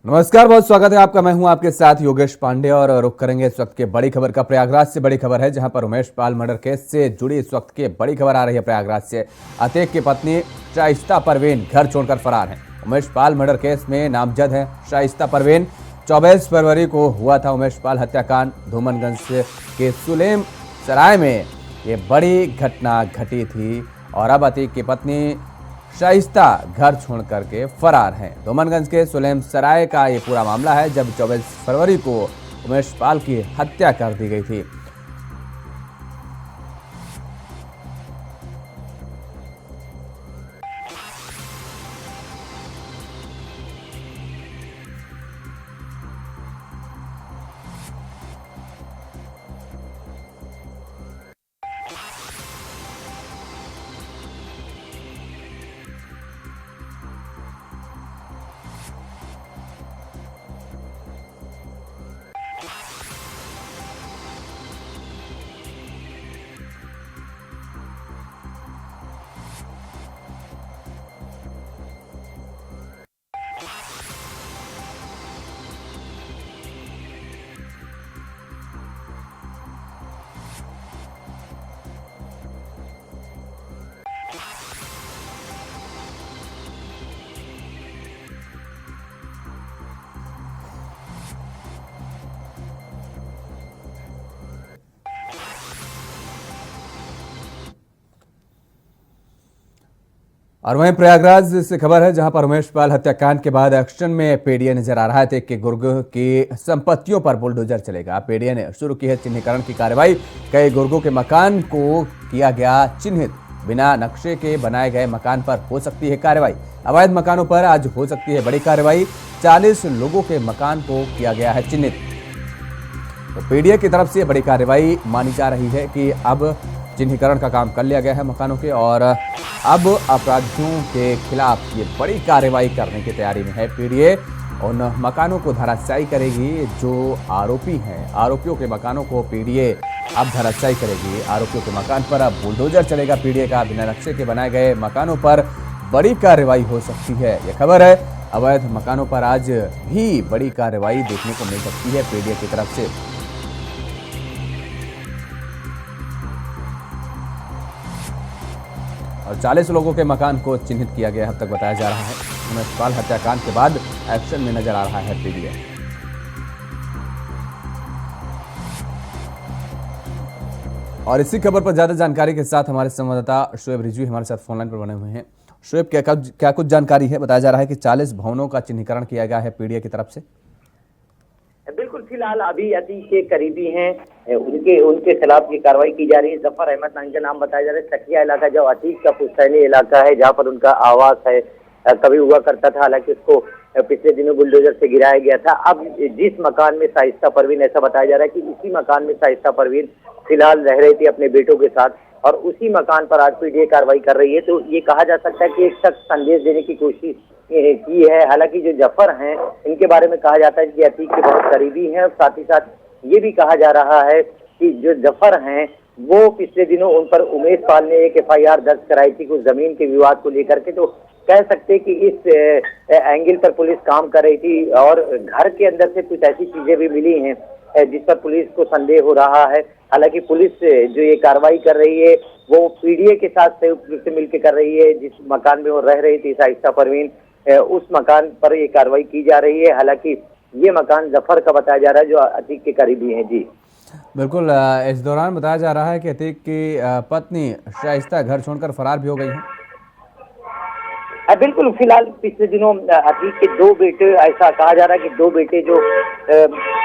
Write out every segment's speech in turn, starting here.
नमस्कार, बहुत स्वागत है आपका। मैं हूं आपके साथ योगेश पांडे और रुख करेंगे इस वक्त के बड़ी खबर का। प्रयागराज से बड़ी खबर है, जहां पर उमेश पाल मर्डर केस से जुड़ी इस वक्त की बड़ी खबर आ रही है। प्रयागराज से अतीक की पत्नी शाइस्ता परवीन घर छोड़कर फरार है। उमेश पाल मर्डर केस में नामजद है शाइस्ता परवीन। 24 फरवरी को हुआ था उमेश पाल हत्याकांड। धूमनगंज के सुलेम सराय में ये बड़ी घटना घटी थी और अब अतीक की पत्नी शाइस्ता घर छोड़ करके फरार हैं। धूमनगंज के सुलेम सराय का ये पूरा मामला है, जब 24 फरवरी को उमेश पाल की हत्या कर दी गई थी। और वहीं प्रयागराज से खबर है, जहां पर उमेश पाल हत्याकांड के बाद एक्शन में पीडीए नजर आ रहा है कि गुर्ग की संपत्तियों पर बुलडोजर चलेगा। पीडीए ने शुरू की है चिन्हीकरण की कार्रवाई। कई गुर्गों के मकान को किया गया चिन्हित। बिना नक्शे के बनाए गए मकान पर हो सकती है कार्रवाई। अवैध मकानों पर आज हो सकती है बड़ी कार्रवाई। 40 लोगों के मकान को किया गया है चिन्हित। तो पीडीए की तरफ से बड़ी कार्रवाई मानी जा रही है कि अब चिन्हीकरण का काम कर लिया गया है मकानों के, और अब अपराधियों के खिलाफ ये बड़ी कार्रवाई करने की तैयारी में है पीडीए। उन मकानों को धराशायी करेगी जो आरोपी हैं। आरोपियों के मकानों को पीडीए अब धराशायी करेगी। आरोपियों के मकान पर अब बुलडोजर चलेगा पीडीए का। बिना नक्शे के बनाए गए मकानों पर बड़ी कार्रवाई हो सकती है, यह खबर है। अवैध मकानों पर आज भी बड़ी कार्रवाई देखने को मिल सकती है पीडीए की तरफ से। और 40 लोगों के मकान को चिन्हित किया गया अब तक बताया जा रहा है। उमेश पाल हत्याकांड के बाद एक्शन में नजर आ रहा है पीडीए। और इसी खबर पर ज्यादा जानकारी के साथ हमारे संवाददाता शोएब रिजवी हमारे साथ फोनलाइन पर बने हुए हैं। शोएब, क्या कुछ जानकारी है? बताया जा रहा है कि 40 भवनों का चिन्हीकरण किया गया है पीडीए की तरफ से। बिल्कुल, फिलहाल अभी अतीक के करीबी हैं, उनके खिलाफ ये कार्रवाई की जा रही है। जफर अहमद नाम का नाम बताया जा रहा है। सखिया इलाका जो अतीक का पुश्तैनी इलाका है, जहाँ पर उनका आवास है, कभी हुआ करता था। हालांकि उसको पिछले दिनों बुलडोजर से गिराया गया था। अब जिस मकान में शाइस्ता परवीन, ऐसा बताया जा रहा है कि इसी मकान में शाइस्ता परवीन फिलहाल रह रही थी अपने बेटों के साथ, और उसी मकान पर आज पीडीए कार्रवाई कर रही है। तो ये कहा जा सकता है कि एक शख्स संदेश देने की कोशिश की है। हालांकि जो जफर हैं, इनके बारे में कहा जाता है कि अतीक के बहुत करीबी हैं, और साथ ही साथ ये भी कहा जा रहा है कि जो जफर हैं वो पिछले दिनों उन पर उमेश पाल ने एक एफआईआर दर्ज कराई थी कुछ जमीन के विवाद को लेकर के। तो कह सकते कि इस एंगल पर पुलिस काम कर रही थी, और घर के अंदर से कुछ ऐसी चीजें भी मिली हैं जिस पर पुलिस को संदेह हो रहा है। हालांकि पुलिस जो ये कार्रवाई कर रही है वो पीडीए के साथ संयुक्त रूप से मिलकर कर रही है। जिस मकान में वो रह रही थी शाइस्ता परवीन, उस मकान पर ये कार्रवाई की जा रही है। हालांकि ये मकान जफर का बताया जा रहा है जो अतीक के करीबी हैं। जी बिल्कुल, इस दौरान बताया जा रहा है कि अतीक की पत्नी शाइस्ता घर छोड़कर फरार भी हो गई है। बिल्कुल, फिलहाल पिछले दिनों अतीक के 2 बेटे, ऐसा कहा जा रहा है कि 2 बेटे जो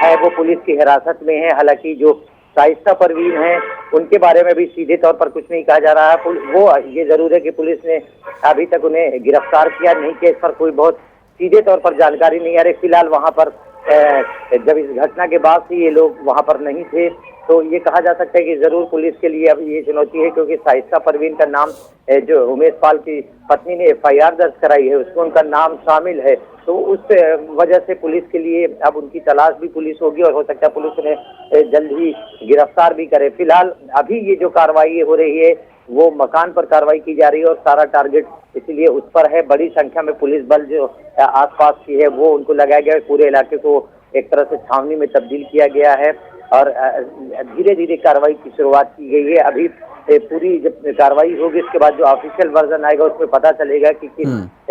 है वो पुलिस की हिरासत में है। हालांकि जो शाइस्ता परवीन है उनके बारे में भी सीधे तौर पर कुछ नहीं कहा जा रहा है। वो ये जरूर है कि पुलिस ने अभी तक उन्हें गिरफ्तार किया नहीं किया, इस पर कोई बहुत सीधे तौर पर जानकारी नहीं आ रही। फिलहाल वहां पर जब इस घटना के बाद से ये लोग वहां पर नहीं थे, तो ये कहा जा सकता है कि जरूर पुलिस के लिए अब ये चुनौती है, क्योंकि शाइस्ता परवीन का नाम जो उमेश पाल की पत्नी ने एफआईआर दर्ज कराई है उसमें उनका नाम शामिल है। तो उस वजह से पुलिस के लिए अब उनकी तलाश भी पुलिस होगी, और हो सकता है पुलिस उन्हें जल्द ही गिरफ्तार भी करे। फिलहाल अभी ये जो कार्रवाई हो रही है वो मकान पर कार्रवाई की जा रही है और सारा टारगेट इसलिए उस पर है। बड़ी संख्या में पुलिस बल जो आसपास की है वो उनको लगाया गया है। पूरे इलाके को एक तरह से छावनी में तब्दील किया गया है और धीरे धीरे कार्रवाई की शुरुआत की गई है। अभी पूरी जब कार्रवाई होगी इसके बाद जो ऑफिशियल वर्जन आएगा उसमें पता चलेगा कि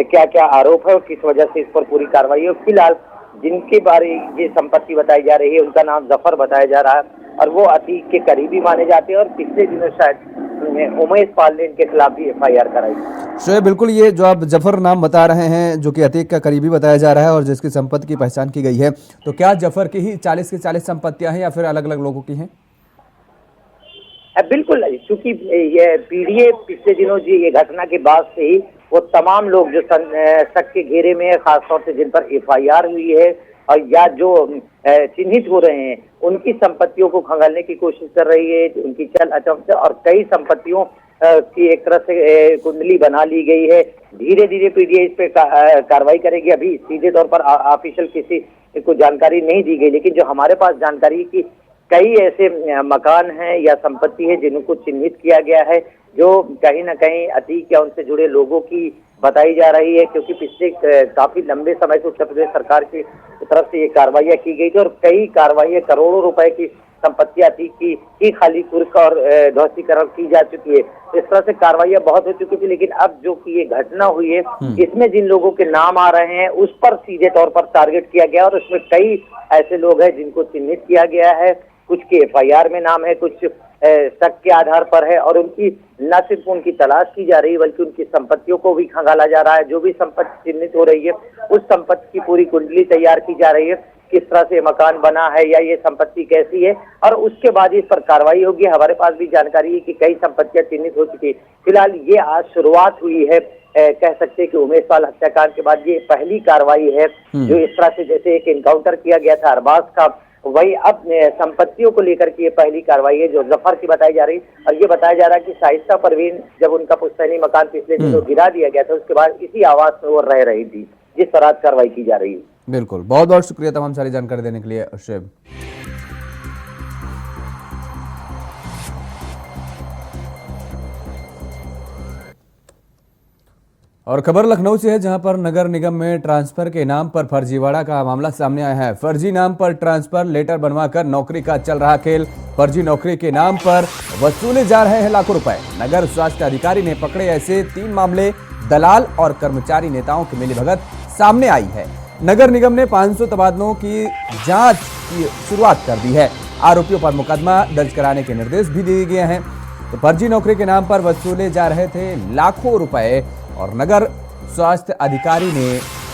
क्या क्या आरोप है और किस वजह से इस पर पूरी कार्रवाई है। फिलहाल जिनके बारे ये संपत्ति बताई जा रही है उनका नाम जफर बताया जा रहा है और वो अतीक के करीबी माने जाते हैं और पिछले दिनों शायद उमेश पाल ने इनके खिलाफ भी FIR कराई। शोएब, बिल्कुल ये जो आप जफर नाम बता रहे हैं जो कि अतीक का करीबी बताया जा रहा है और जिसकी संपत्ति की पहचान की गई है, तो क्या जफर की ही 40 की 40 संपत्तियां हैं या फिर अलग अलग लोगों की हैं? बिल्कुल, चूंकि ये पीड़ित पिछले दिनों जी ये घटना के बाद से ही वो तमाम लोग जो शक के घेरे में है, खासतौर से जिन पर FIR हुई है और या जो चिन्हित हो रहे हैं उनकी संपत्तियों को खंगालने की कोशिश कर रही है। उनकी चल अचल और कई संपत्तियों की एक तरह से कुंडली बना ली गई है। धीरे धीरे पीडीए इस पे कार्रवाई करेगी। अभी सीधे तौर पर ऑफिशियल किसी को जानकारी नहीं दी गई, लेकिन जो हमारे पास जानकारी है कि कई ऐसे मकान हैं या संपत्ति है जिनको चिन्हित किया गया है जो कहीं ना कहीं अतीक या उनसे जुड़े लोगों की बताई जा रही है, क्योंकि पिछले काफी लंबे समय से उत्तर प्रदेश सरकार की तरफ से ये कार्रवाइयां की गई थी और कई कार्रवाइयां करोड़ों रुपए की संपत्तियां थी की खाली कुर्क और ध्वस्तीकरण की जा चुकी है। इस तरह से कार्रवाइयां बहुत हो चुकी थी, लेकिन अब जो कि ये घटना हुई है इसमें जिन लोगों के नाम आ रहे हैं उस पर सीधे तौर पर टारगेट किया गया और उसमें कई ऐसे लोग हैं जिनको चिन्हित किया गया है। कुछ के FIR में नाम है, कुछ शक के आधार पर है और उनकी न सिर्फ उनकी तलाश की जा रही है बल्कि उनकी संपत्तियों को भी खंगाला जा रहा है। जो भी संपत्ति चिन्हित हो रही है उस संपत्ति की पूरी कुंडली तैयार की जा रही है, किस तरह से मकान बना है या ये संपत्ति कैसी है, और उसके बाद इस पर कार्रवाई होगी। हमारे पास भी जानकारी है कि कई संपत्तियां चिन्हित हो चुकी है। फिलहाल ये आज शुरुआत हुई है, कह सकते हैं कि उमेश पाल हत्याकांड के बाद ये पहली कार्रवाई है जो इस तरह से जैसे एक एनकाउंटर किया गया था अरबाज का, वही अब संपत्तियों को लेकर के ये पहली कार्रवाई है जो जफर की बताई जा रही है। और ये बताया जा रहा है कि शाइस्ता परवीन जब उनका पुश्तैनी मकान पिछले दिनों गिरा दिया गया था उसके बाद इसी आवास में वो रह रही थी, जिस पर आज कार्रवाई की जा रही है। बिल्कुल, बहुत बहुत शुक्रिया तमाम सारी जानकारी देने के लिए शोएब। और खबर लखनऊ से है जहां पर नगर निगम में ट्रांसफर के नाम पर फर्जीवाड़ा का मामला सामने आया है। फर्जी नाम पर ट्रांसफर लेटर बनवाकर नौकरी का चल रहा खेल। फर्जी नौकरी के नाम पर वसूले जा रहे हैं लाखों रुपए। नगर स्वास्थ्य अधिकारी ने पकड़े ऐसे 3 मामले। दलाल और कर्मचारी नेताओं की मिलीभगत सामने आई है। नगर निगम ने 500 तबादलों की जांच की शुरुआत कर दी है। आरोपियों पर मुकदमा दर्ज कराने के निर्देश भी दिए गए हैं। तो फर्जी नौकरी के नाम पर वसूले जा रहे थे लाखों रुपए और नगर स्वास्थ्य अधिकारी ने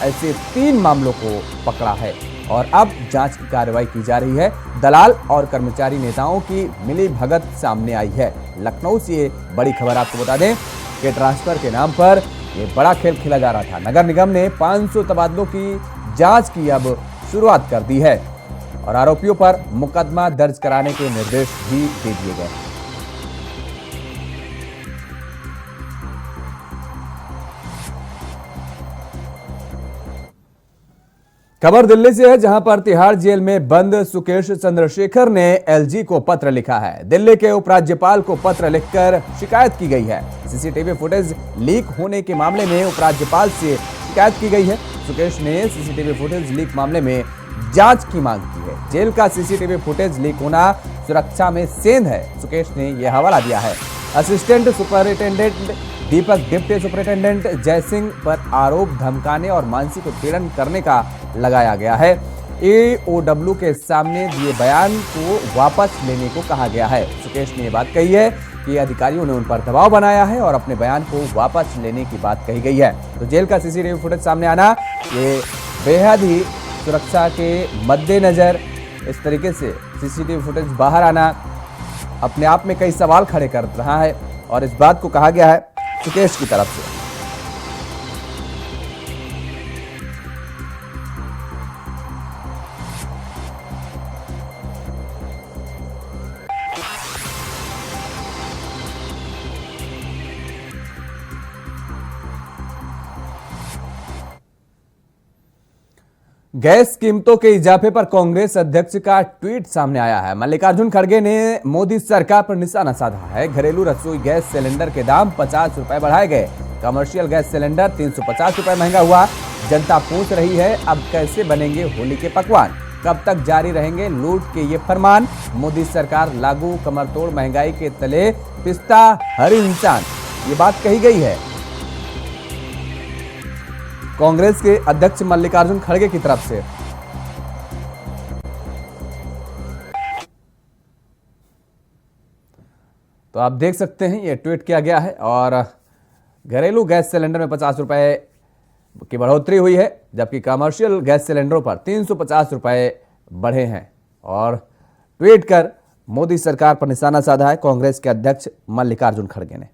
ऐसे 3 मामलों को पकड़ा है और अब जांच की कार्रवाई की जा रही है। दलाल और कर्मचारी नेताओं की मिलीभगत सामने आई है। लखनऊ से ये बड़ी खबर आपको बता दें कि ट्रांसफर के नाम पर ये बड़ा खेल खेला जा रहा था। नगर निगम ने 500 तबादलों की जांच की अब शुरुआत कर दी है और आरोपियों पर मुकदमा दर्ज कराने के निर्देश भी दे दिए गए। खबर दिल्ली से है जहां पर तिहाड़ जेल में बंद सुकेश चंद्रशेखर ने LG को पत्र लिखा है। दिल्ली के उपराज्यपाल को पत्र लिखकर शिकायत की गई है। सीसीटीवी फुटेज लीक होने के मामले में उपराज्यपाल से शिकायत की गई है। सुकेश ने सीसीटीवी फुटेज लीक मामले में जांच की मांग की है। जेल का सीसीटीवी फुटेज लीक होना सुरक्षा में सेंध है, सुकेश ने यह हवाला दिया है। असिस्टेंट सुपरिटेंडेंट दीपक डिप्टी सुपरिटेंडेंट जय सिंह पर आरोप धमकाने और मानसिक उत्पीड़न करने का लगाया गया है। AOW के सामने दिए बयान को वापस लेने को कहा गया है। सुकेश ने यह बात कही है कि अधिकारियों ने उन पर दबाव बनाया है और अपने बयान को वापस लेने की बात कही गई है। तो जेल का सीसीटीवी फुटेज सामने आना ये बेहद ही सुरक्षा के मद्देनजर इस तरीके से सीसीटीवी फुटेज बाहर आना अपने आप में कई सवाल खड़े कर रहा है और इस बात को कहा गया है सुकेश की तरफ से। गैस कीमतों के इजाफे पर कांग्रेस अध्यक्ष का ट्वीट सामने आया है। मल्लिकार्जुन खड़गे ने मोदी सरकार पर निशाना साधा है। घरेलू रसोई गैस सिलेंडर के दाम 50 रुपए बढ़ाए गए। कमर्शियल गैस सिलेंडर 350 रुपए महंगा हुआ। जनता पूछ रही है अब कैसे बनेंगे होली के पकवान, कब तक जारी रहेंगे लूट के ये फरमान। मोदी सरकार लागू, कमर तोड़ महंगाई के तले पिसता हर इंसान, ये बात कही गई है कांग्रेस के अध्यक्ष मल्लिकार्जुन खड़गे की तरफ से। तो आप देख सकते हैं ये ट्वीट किया गया है और घरेलू गैस सिलेंडर में 50 रुपए की बढ़ोतरी हुई है, जबकि कमर्शियल गैस सिलेंडरों पर 350 रुपए बढ़े हैं। और ट्वीट कर मोदी सरकार पर निशाना साधा है कांग्रेस के अध्यक्ष मल्लिकार्जुन खड़गे ने।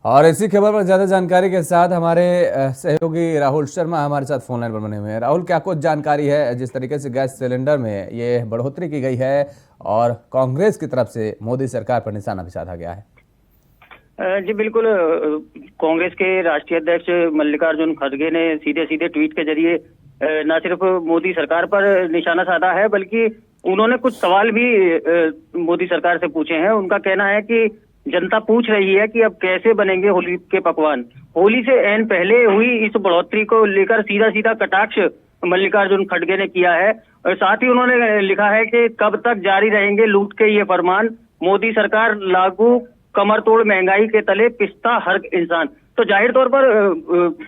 और इसी खबर पर ज्यादा जानकारी के साथ हमारे सहयोगी राहुल शर्मा हमारे साथ फोन लाइन पर बने हुए हैं। राहुल, क्या कुछ जानकारी है जिस तरीके से गैस सिलेंडर में ये बढ़ोतरी की गई है और कांग्रेस की तरफ से मोदी सरकार पर निशाना भी साधा गया है? जी बिल्कुल, कांग्रेस के राष्ट्रीय अध्यक्ष मल्लिकार्जुन खड़गे ने सीधे सीधे ट्वीट के जरिए न सिर्फ मोदी सरकार पर निशाना साधा है, बल्कि उन्होंने कुछ सवाल भी मोदी सरकार से पूछे हैं। उनका कहना है कि जनता पूछ रही है कि अब कैसे बनेंगे होली के पकवान। होली से ऐन पहले हुई इस बढ़ोतरी को लेकर सीधा सीधा कटाक्ष मल्लिकार्जुन खड़गे ने किया है। और साथ ही उन्होंने लिखा है कि कब तक जारी रहेंगे लूट के ये फरमान, मोदी सरकार लागू, कमर तोड़ महंगाई के तले पिसता हर इंसान। तो जाहिर तौर पर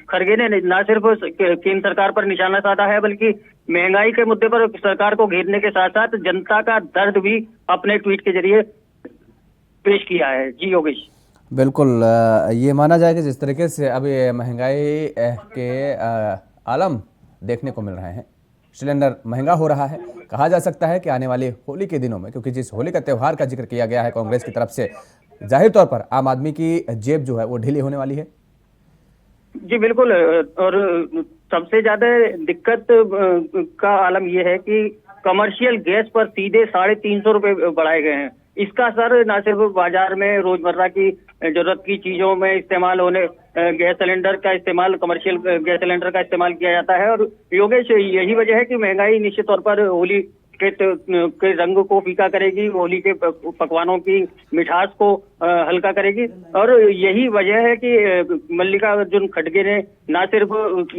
खड़गे ने न सिर्फ केंद्र सरकार पर निशाना साधा है, बल्कि महंगाई के मुद्दे पर सरकार को घेरने के साथ साथ जनता का दर्द भी अपने ट्वीट के जरिए पेश किया है। जी योगेश, बिल्कुल, ये माना जाए कि जिस तरीके से अब ये महंगाई के आलम देखने को मिल रहे हैं, सिलेंडर महंगा हो रहा है, कहा जा सकता है कि आने वाले होली के दिनों में, क्योंकि जिस होली का त्यौहार का जिक्र किया गया है कांग्रेस की तरफ से, जाहिर तौर पर आम आदमी की जेब जो है वो ढीली होने वाली है। जी बिल्कुल, और सबसे ज्यादा दिक्कत का आलम यह है कि कमर्शियल गैस पर सीधे 350 रुपए बढ़ाए गए हैं। इसका असर न सिर्फ बाजार में रोजमर्रा की जरूरत की चीजों में इस्तेमाल होने गैस सिलेंडर का इस्तेमाल, कमर्शियल गैस सिलेंडर का इस्तेमाल किया जाता है। और योगेश, यही वजह है कि महंगाई निश्चित तौर पर होली के रंग को फीका करेगी, होली के पकवानों की मिठास को हल्का करेगी। और यही वजह है कि मल्लिकार्जुन खड़गे ने न सिर्फ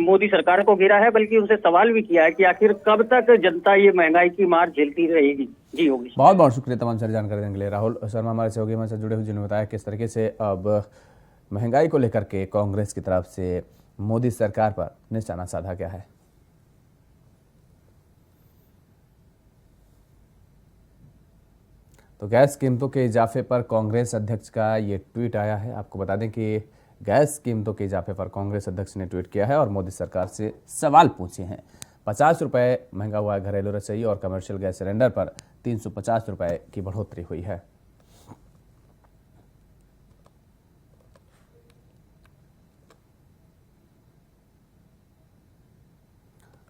मोदी सरकार को घेरा है, बल्कि उनसे सवाल भी किया है कि आखिर कब तक जनता ये महंगाई की मार झेलती रहेगी। जी होगी, बहुत बहुत शुक्रिया तमाम सारी जानकारी देने के लिए। राहुल शर्मा हमारे सहयोगी हमारे साथ जुड़े हुए, जिन्होंने बताया किस तरीके से अब महंगाई को लेकर के कांग्रेस की तरफ से मोदी सरकार पर निशाना साधा गया है। तो गैस कीमतों के इजाफे पर कांग्रेस अध्यक्ष का ये ट्वीट आया है। आपको बता दें कि गैस कीमतों के इजाफे पर कांग्रेस अध्यक्ष ने ट्वीट किया है और मोदी सरकार से सवाल पूछे हैं। 50 रुपए महंगा हुआ है घरेलू रसोई और कमर्शियल गैस सिलेंडर पर 350 रुपए की बढ़ोतरी हुई है।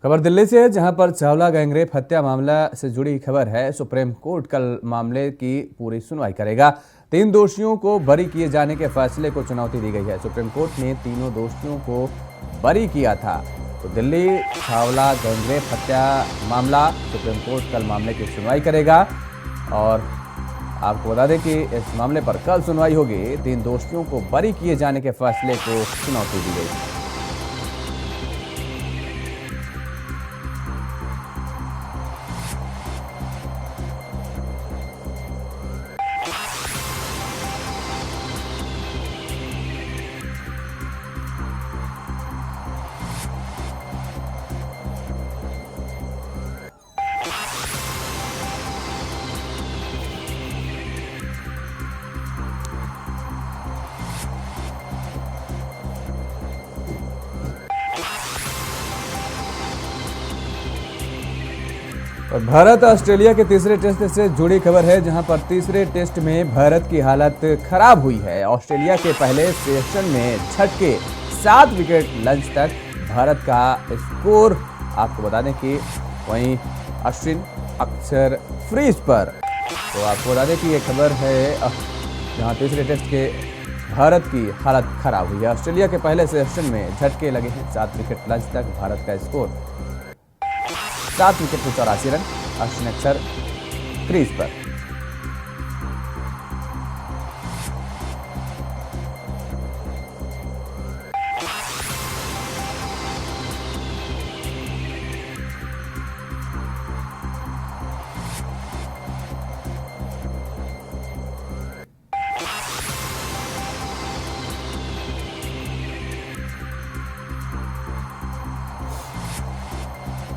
खबर दिल्ली से है, जहां पर चावला गैंगरेप हत्या मामला से जुड़ी खबर है। सुप्रीम कोर्ट कल मामले की पूरी सुनवाई करेगा। 3 दोषियों को बरी किए जाने के फैसले को चुनौती दी गई है। सुप्रीम कोर्ट ने तीनों दोषियों को बरी किया था। तो दिल्ली चावला गैंगरेप हत्या मामला, सुप्रीम कोर्ट कल मामले की सुनवाई करेगा। और आपको बता दें कि इस मामले पर कल सुनवाई होगी। 3 दोषियों को बरी किए जाने के फैसले को चुनौती दी गई। और भारत ऑस्ट्रेलिया के तीसरे टेस्ट से जुड़ी खबर है, जहां पर तीसरे टेस्ट में भारत की हालत खराब हुई है। ऑस्ट्रेलिया के पहले सेशन में झटके 7 विकेट लंच तक भारत का स्कोर आपको बता दें कि वहीं अश्विन अक्षर फ्रीज पर। तो आपको बता दें कि ये खबर है जहां तीसरे टेस्ट के भारत की हालत खराब हुई है। ऑस्ट्रेलिया के पहले सेशन में झटके लगे हैं 7 विकेट लंच तक। भारत का स्कोर 7 विकेट पर 84 रन, अश्विन अक्षर क्रीज पर।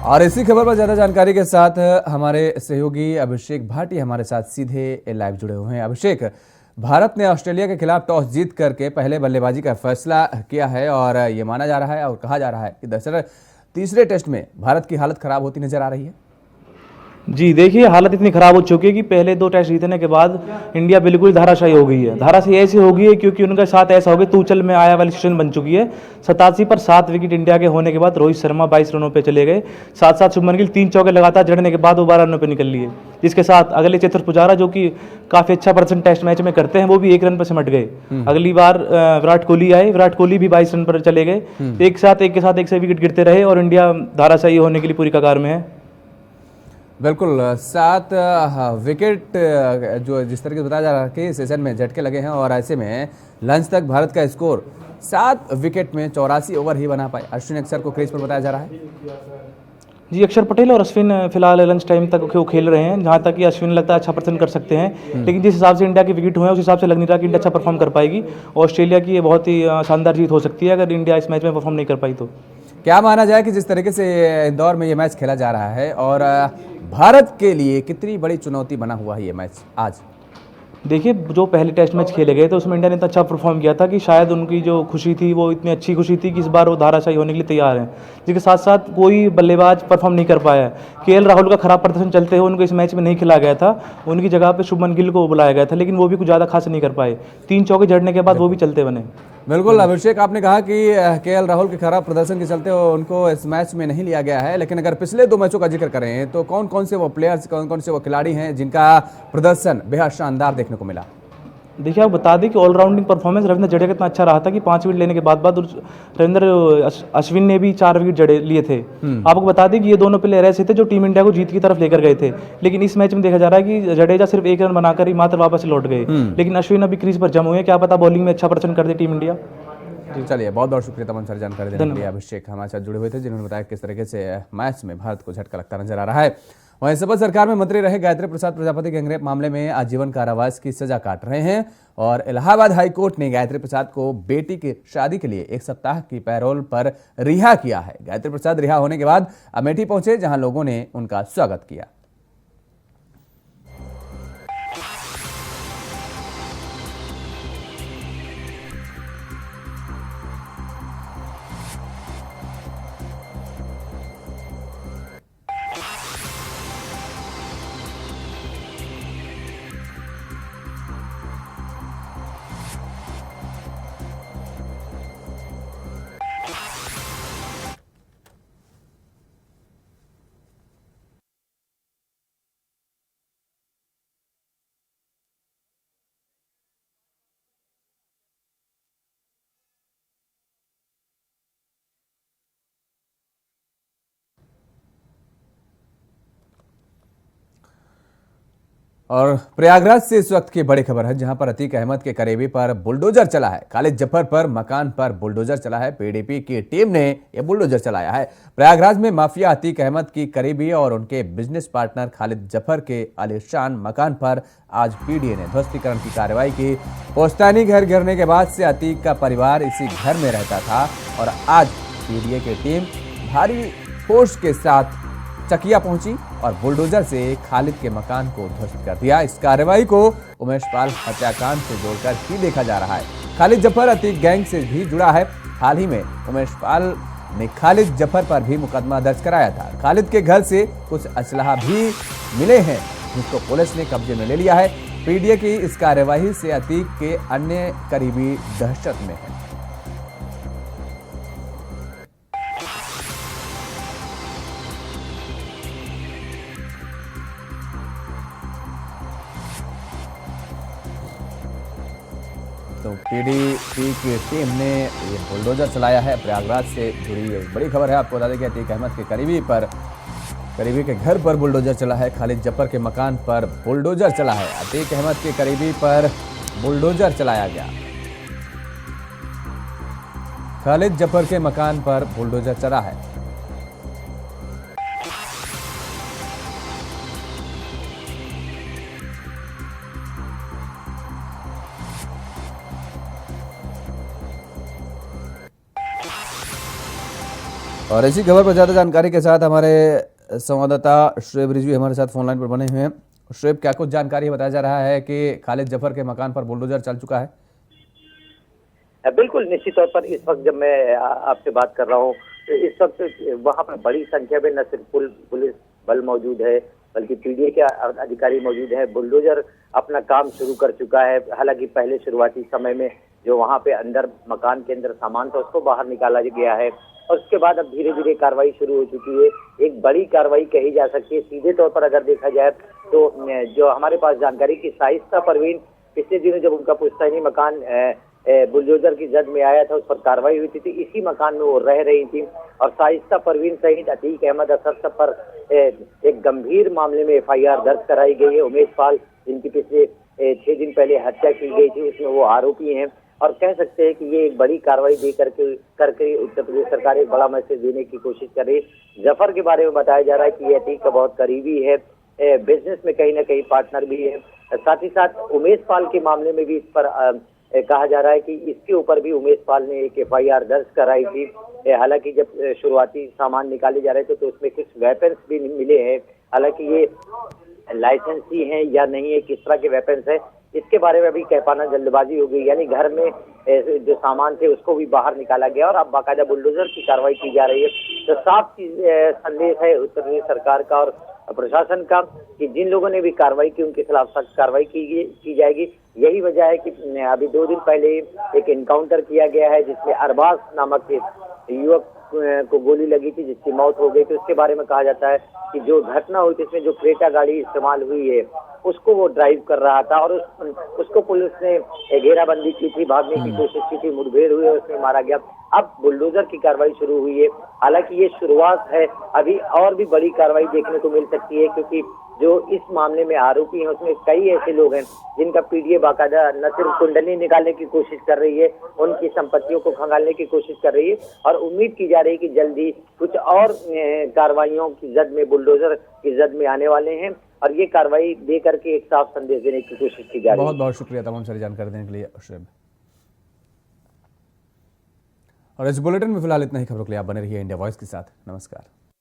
और इसी खबर पर ज्यादा जानकारी के साथ हमारे सहयोगी अभिषेक भाटी हमारे साथ सीधे लाइव जुड़े हुए हैं। अभिषेक, भारत ने ऑस्ट्रेलिया के खिलाफ टॉस जीत करके पहले बल्लेबाजी का फैसला किया है और ये माना जा रहा है और कहा जा रहा है कि दरअसल तीसरे टेस्ट में भारत की हालत खराब होती नजर आ रही है। जी देखिए, हालत इतनी ख़राब हो चुकी है कि पहले 2 टेस्ट जीतने के बाद इंडिया बिल्कुल धाराशायी हो गई है। धाराशायी ऐसी हो गई है क्योंकि उनके साथ ऐसा हो गया, तूचल में आया वाली सिचुएशन बन चुकी है। 87 पर 7 विकेट इंडिया के होने के बाद रोहित शर्मा 22 रनों पे चले गए। साथ साथ शुभमन गिल 3 चौके लगातार जड़ने के बाद वो 12 रनों पर निकल लिए, जिसके साथ अगले चेतेश्वर पुजारा जो कि काफ़ी अच्छा परसेंट टेस्ट मैच में करते हैं, वो भी 1 रन पर सिमट गए। अगली बार विराट कोहली आए, विराट कोहली भी 22 रन पर चले गए। एक के साथ एक से विकेट गिरते रहे और इंडिया धाराशायी होने के लिए पूरी कगार में है। बिल्कुल, 7 विकेट जो जिस तरीके से बताया जा रहा है कि सेशन में झटके लगे हैं और ऐसे में लंच तक भारत का स्कोर 7 विकेट में 84 ओवर ही बना पाए। अश्विन अक्षर को क्रीज पर बताया जा रहा है। जी, अक्षर पटेल और अश्विन फिलहाल लंच टाइम तक वो खेल रहे हैं, जहां तक कि अश्विन लगता है अच्छा परसेंट कर सकते हैं। लेकिन जिस हिसाब से इंडिया के विकेट हुए हैं उस हिसाब से लग नहीं रहा कि इंडिया अच्छा परफॉर्म कर पाएगी। ऑस्ट्रेलिया की ये बहुत ही शानदार जीत हो सकती है अगर इंडिया इस मैच में परफॉर्म नहीं कर पाई तो। क्या माना जाए कि जिस तरीके से इंदौर में ये मैच खेला जा रहा है और भारत के लिए कितनी बड़ी चुनौती बना हुआ है ये मैच आज? देखिए, जो पहले टेस्ट मैच खेले गए थे उसमें इंडिया ने इतना अच्छा परफॉर्म किया था कि शायद उनकी जो खुशी थी वो इतनी अच्छी खुशी थी कि इस बार वो धाराशायी होने के लिए तैयार हैं। जिसके साथ साथ कोई बल्लेबाज परफॉर्म नहीं कर पाया। केएल राहुल का खराब प्रदर्शन चलते हुए उनको इस मैच में नहीं खिलाया गया था। उनकी जगह पे शुभमन गिल को बुलाया गया था, लेकिन वो भी कुछ ज़्यादा खास नहीं कर पाए। 3 चौके जड़ने के बाद वो भी चलते बने। बिल्कुल अभिषेक, आपने कहा कि केएल राहुल के खराब प्रदर्शन के चलते उनको इस मैच में नहीं लिया गया है, लेकिन अगर पिछले 2 मैचों का जिक्र करें तो कौन कौन से वो प्लेयर्स, कौन कौन से वो खिलाड़ी हैं जिनका प्रदर्शन बेहद शानदार देखने को मिला? देखिए, आप बता दें कि ऑलराउंडिंग परफॉर्मेंस रविंद्र जडेजा का इतना अच्छा रहा था कि 5 विकेट लेने के बाद रविंद्र अश्विन ने भी 4 विकेट जड़े लिए थे। आपको बता दें कि ये दोनों प्लेयर ऐसे थे जो टीम इंडिया को जीत की तरफ लेकर गए थे। लेकिन इस मैच में देखा जा रहा है कि जडेजा सिर्फ 1 रन बनाकर ही मात्र वापस लौट गए। लेकिन अश्विन अभी क्रीज पर जम हुए हैं, क्या पता बॉलिंग में अच्छा प्रदर्शन कर दे टीम इंडिया। चलिए, बहुत बहुत शुक्रिया तमाम सारी जानकारी देने के लिए। अभिषेक हमारे साथ जुड़े हुए थे, जिन्होंने बताया किस तरीके से मैच में भारत को झटका लगता नजर आ रहा है। वहीं सपा सरकार में मंत्री रहे गायत्री प्रसाद प्रजापति गैंगरेप मामले में आजीवन कारावास की सजा काट रहे हैं और इलाहाबाद हाई कोर्ट ने गायत्री प्रसाद को बेटी की शादी के लिए 1 सप्ताह की पैरोल पर रिहा किया है। गायत्री प्रसाद रिहा होने के बाद अमेठी पहुंचे, जहां लोगों ने उनका स्वागत किया। और प्रयागराज से इस वक्त की बड़ी खबर है, जहां पर अतीक अहमद के करीबी पर बुलडोजर चला है। खालिद जफर पर मकान पर बुलडोजर चला है। पीडीपी की टीम ने यह बुलडोजर चलाया है। प्रयागराज में माफिया अतीक अहमद की करीबी और उनके बिजनेस पार्टनर खालिद जफर के आलीशान मकान पर आज पीडीए ने ध्वस्तीकरण की कार्रवाई की। पोस्तानी घर गिरने के बाद से अतीक का परिवार इसी घर में रहता था और आज पीडीए की टीम भारी फोर्स के साथ चकिया पहुंची और बुलडोजर से खालिद के मकान को ध्वस्त कर दिया। इस कार्रवाई को उमेश पाल हत्याकांड से जोड़कर ही देखा जा रहा है। खालिद जफर अतीक गैंग से भी जुड़ा है। हाल ही में उमेश पाल ने खालिद जफर पर भी मुकदमा दर्ज कराया था। खालिद के घर से कुछ असलहा भी मिले हैं, जिसको पुलिस ने कब्जे में ले लिया है। पीडीए की इस कार्यवाही से अतीक के अन्य करीबी दहशत में हैं। तो पीडीपी की टीम ने ये बुलडोजर चलाया है। प्रयागराज से जुड़ी एक बड़ी खबर है। आपको बता दें कि अतीक अहमद के करीबी के घर पर बुलडोजर चला है। खालिद जफर के मकान पर बुलडोजर चला है। अतीक अहमद के करीबी पर बुलडोजर चलाया गया। खालिद जफर के मकान पर बुलडोजर चला है। और इसी खबर पर ज्यादा जानकारी के साथ हमारे संवाददाता शुएब रिजवी हमारे साथ फोन लाइन पर बने हुए हैं। शुएब, क्या कुछ जानकारी बताया जा रहा है कि खालिद जफर के मकान पर बुलडोजर चल चुका है? बिल्कुल, निश्चित तौर पर इस वक्त जब मैं आपसे बात कर रहा हूँ, इस वक्त वहाँ पर बड़ी संख्या में न सिर्फ पुलिस बल मौजूद है, बल्कि पीडीए के अधिकारी मौजूद है। बुलडोजर अपना काम शुरू कर चुका है। हालांकि पहले शुरुआती समय में जो वहाँ पे अंदर मकान के अंदर सामान था उसको बाहर निकाला गया है, और उसके बाद अब धीरे धीरे कार्रवाई शुरू हो चुकी है। एक बड़ी कार्रवाई कही जा सकती है। सीधे तौर पर अगर देखा जाए तो जो हमारे पास जानकारी की शाइस्ता परवीन पिछले दिनों जब उनका पुश्तैनी मकान बुलडोजर की जद में आया था, उस पर कार्रवाई हुई थी। इसी मकान में वो रह रही थी, और शाइस्ता परवीन सहित अतीक अहमद असर सब पर एक गंभीर मामले में एफआईआर दर्ज कराई गई है। उमेश पाल, जिनकी पिछले 6 दिन पहले हत्या की गई थी, उसमें वो आरोपी हैं। और कह सकते हैं कि ये एक बड़ी कार्रवाई करके उत्तर प्रदेश सरकार एक बड़ा मैसेज देने की कोशिश कर रही है। जफर के बारे में बताया जा रहा है कि ये अतीक का बहुत करीबी है, बिजनेस में कहीं ना कहीं पार्टनर भी है। साथ ही साथ उमेश पाल के मामले में भी इस पर कहा जा रहा है कि इसके ऊपर भी उमेश पाल ने एक एफआईआर दर्ज कराई थी। हालांकि जब शुरुआती सामान निकाले जा रहे थे तो उसमें कुछ वेपन्स भी मिले हैं। हालांकि ये लाइसेंसी हैं या नहीं है, किस तरह के वेपन्स है, इसके बारे में अभी कह पाना जल्दबाजी हो गई। यानी घर में जो सामान थे उसको भी बाहर निकाला गया और अब बाकायदा बुलडोजर की कार्रवाई की जा रही है। तो साफ संदेश है उत्तर प्रदेश सरकार का और प्रशासन का कि जिन लोगों ने भी कार्रवाई की उनके खिलाफ सख्त कार्रवाई की जाएगी। यही वजह है कि अभी 2 दिन पहले एक एनकाउंटर किया गया है, जिसमें अरबाज नामक युवक को गोली लगी थी, जिसकी मौत हो गई थी। उसके बारे में कहा जाता है कि जो घटना हुई थी इसमें जो क्रेटा गाड़ी इस्तेमाल हुई है उसको वो ड्राइव कर रहा था, और उसको पुलिस ने घेराबंदी की थी, भागने की कोशिश की थी, मुठभेड़ हुई और उसमें मारा गया। अब बुलडोजर की कार्रवाई शुरू हुई है। हालांकि ये शुरुआत है, अभी और भी बड़ी कार्रवाई देखने को मिल सकती है, क्योंकि जो इस मामले में आरोपी हैं उसमें कई ऐसे लोग हैं जिनका पीडीए बाकायदा न सिर्फ कुंडली निकालने की कोशिश कर रही है, उनकी संपत्तियों को खंगालने की कोशिश कर रही है, और उम्मीद की जा रही है कि जल्दी कुछ और कार्रवाइयों की जद में बुलडोजर की जद में आने वाले हैं, और ये कार्रवाई दे करके एक साफ संदेश देने की कोशिश की जा रही है। बहुत बहुत शुक्रिया तमाम सारी जानकारी देने के लिए शुएब। और इस बुलेटिन में फिलहाल इतना ही। खबरों के लिए आप बने रहिए इंडिया वॉइस के साथ। नमस्कार।